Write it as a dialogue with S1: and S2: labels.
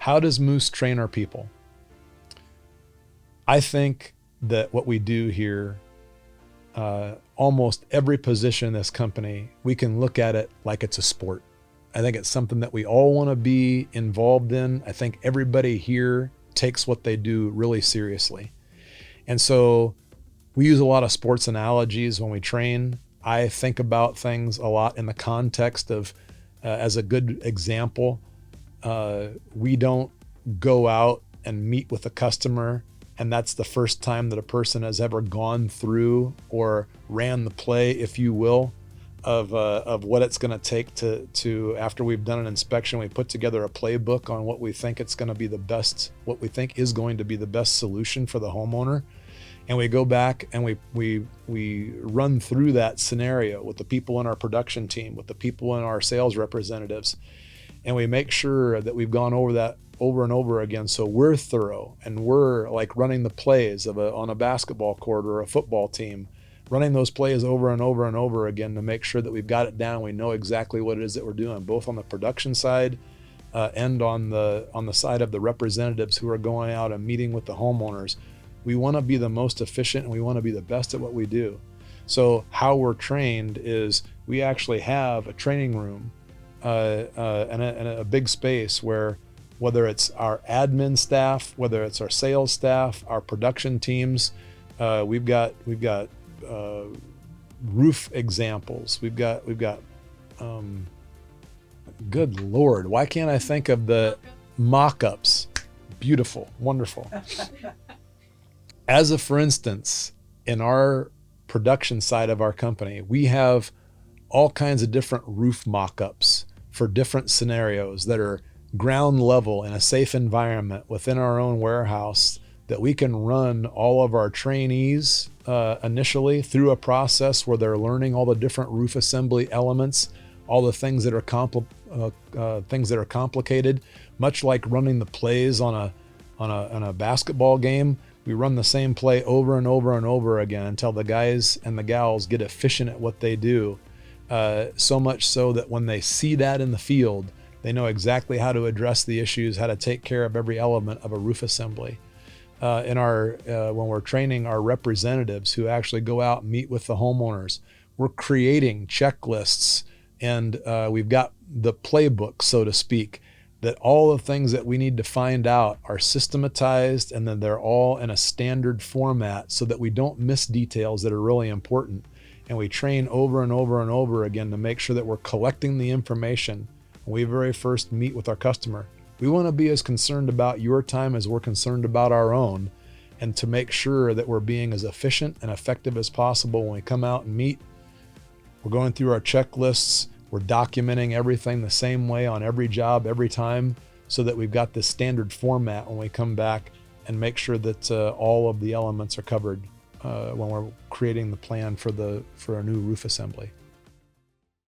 S1: how does Moose train our people? I think that what we do here, almost every position in this company, we can look at it like it's a sport. I think it's something that we all want to be involved in. I think everybody here takes what they do really seriously. And so we use a lot of sports analogies when we train. I think about things a lot in the context of, as a good example, we don't go out and meet with a customer and that's the first time that a person has ever gone through or ran the play, if you will, of what it's going to take to after we've done an inspection, we put together a playbook on what we think it's going to be the best, what we think is going to be the best solution for the homeowner. And we go back and we run through that scenario with the people in our production team, with the people in our sales representatives, and we make sure that we've gone over that over and over again. So we're thorough and we're like running the plays on a basketball court or a football team, running those plays over and over and over again to make sure that we've got it down. We know exactly what it is that we're doing, both on the production side and on the side of the representatives who are going out and meeting with the homeowners. We want to be the most efficient and we want to be the best at what we do. So how we're trained is we actually have a training room and a big space where, whether it's our admin staff, whether it's our sales staff, our production teams, we've got roof examples. We've got good Lord, why can't I think of the mock-ups? Beautiful, wonderful. As a for instance, in our production side of our company, we have all kinds of different roof mock-ups for different scenarios that are ground level in a safe environment within our own warehouse that we can run all of our trainees initially through a process where they're learning all the different roof assembly elements, all the things that are complicated, much like running the plays on a basketball game. We run the same play over and over and over again until the guys and the gals get efficient at what they do. So much so that when they see that in the field, they know exactly how to address the issues, how to take care of every element of a roof assembly. When we're training our representatives who actually go out and meet with the homeowners, we're creating checklists and we've got the playbook, so to speak, that all the things that we need to find out are systematized and then they're all in a standard format so that we don't miss details that are really important. And we train over and over and over again to make sure that we're collecting the information when we very first meet with our customer. We want to be as concerned about your time as we're concerned about our own, and to make sure that we're being as efficient and effective as possible when we come out and meet. We're going through our checklists. We're documenting everything the same way on every job, every time, so that we've got this standard format when we come back and make sure that all of the elements are covered when we're creating the plan for a new roof assembly.